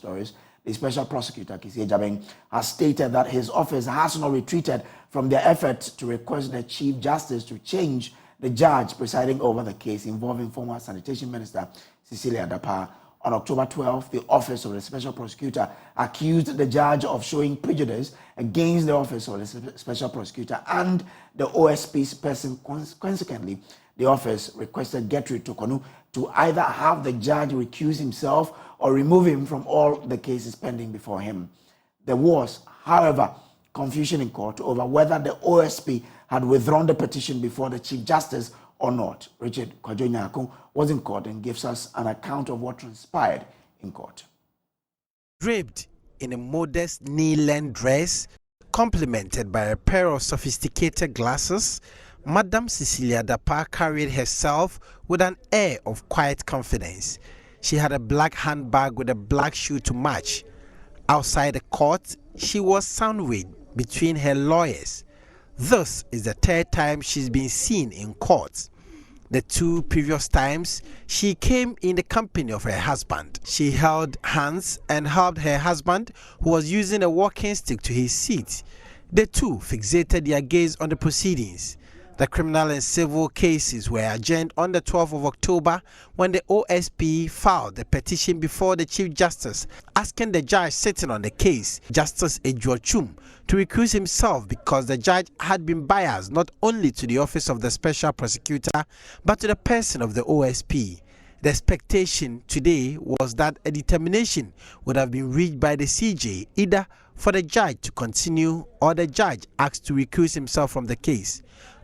stories. The special prosecutor, Cecilia Dapaah, has stated that his office has not retreated from their effort to request the Chief Justice to change the judge presiding over the case involving former Sanitation Minister Cecilia Dapaah. On October 12, the office of the special prosecutor accused the judge of showing prejudice against the office of the special prosecutor and the OSP's person. Consequently, the office requested Gertrude Tokonu to either have the judge recuse himself or remove him from all the cases pending before him. There was, however, confusion in court over whether the OSP had withdrawn the petition before the Chief Justice or not. Richard Kwajo was in court and gives us an account of what transpired in court. Draped in a modest knee-length dress, complemented by a pair of sophisticated glasses, Madam Cecilia Dapaah carried herself with an air of quiet confidence. She had a black handbag with a black shoe to match. Outside the court, she was sandwiched between her lawyers. This is the third time she's been seen in court. The two previous times, she came in the company of her husband. She held hands and helped her husband, who was using a walking stick, to his seat. The two fixated their gaze on the proceedings. The criminal and civil cases were adjourned on the 12th of October when the OSP filed a petition before the Chief Justice asking the judge sitting on the case, Justice Ejiochum, to recuse himself because the judge had been biased not only to the office of the special prosecutor but to the person of the OSP. The expectation today was that a determination would have been reached by the CJ, either for the judge to continue or the judge asked to recuse himself from the case.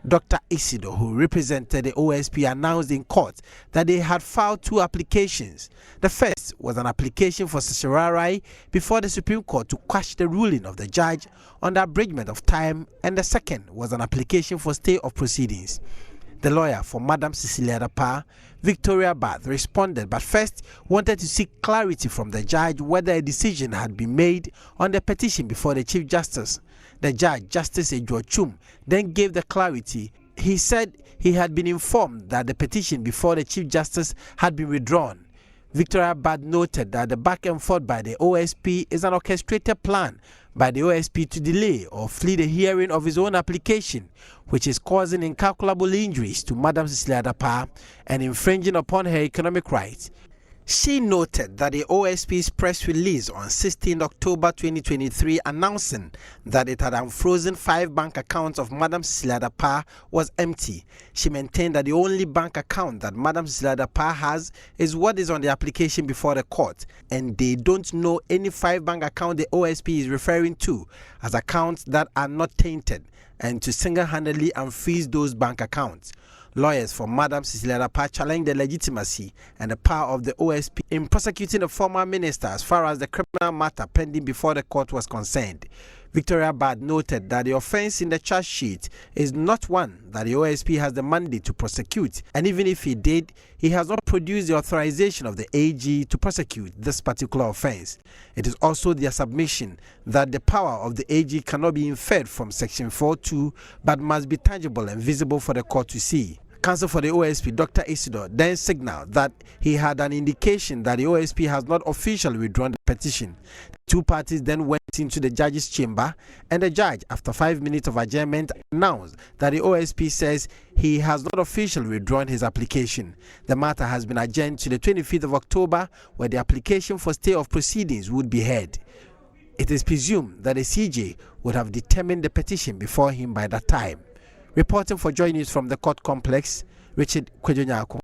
Dr. Isido, who represented the OSP, announced in court that they had filed two applications. The first was an application for certiorari before the Supreme Court to quash the ruling of the judge on the abridgment of time, and the second was an application for stay of proceedings. The lawyer for Madam Cecilia Dapaah, Victoria Bath, responded, but first wanted to seek clarity from the judge whether a decision had been made on the petition before the Chief Justice. The judge, Justice Ejiochum, then gave the clarity. He said he had been informed that the petition before the Chief Justice had been withdrawn. Victoria Bath noted that the back and forth by the OSP is an orchestrated plan by the OSP to delay or flee the hearing of his own application, which is causing incalculable injuries to Madam Cecilia Dapaah and infringing upon her economic rights. She noted that the OSP's press release on 16 October 2023 announcing that it had unfrozen 5 bank accounts of Madam Cecilia Dapaah was empty. She maintained that the only bank account that Madam Cecilia Dapaah has is what is on the application before the court, and they don't know any 5 bank account the OSP is referring to as accounts that are not tainted, and to single-handedly unfreeze those bank accounts. Lawyers for Madam Cecilia Dapaah challenged the legitimacy and the power of the OSP in prosecuting the former minister as far as the criminal matter pending before the court was concerned. Victoria Bath noted that the offense in the charge sheet is not one that the OSP has the mandate to prosecute, and even if he did, he has not produced the authorization of the AG to prosecute this particular offense. It is also their submission that the power of the AG cannot be inferred from Section 4.2 but must be tangible and visible for the court to see. Counsel for the OSP, Dr. Isido, then signaled that he had an indication that the OSP has not officially withdrawn the petition. The two parties then went into the judge's chamber, and the judge, after 5 minutes of adjournment, announced that the OSP says he has not officially withdrawn his application. The matter has been adjourned to the 25th of October, where the application for stay of proceedings would be heard. It is presumed that the CJ would have determined the petition before him by that time. Reporting for Joy News from the court complex, Richard Kwajo.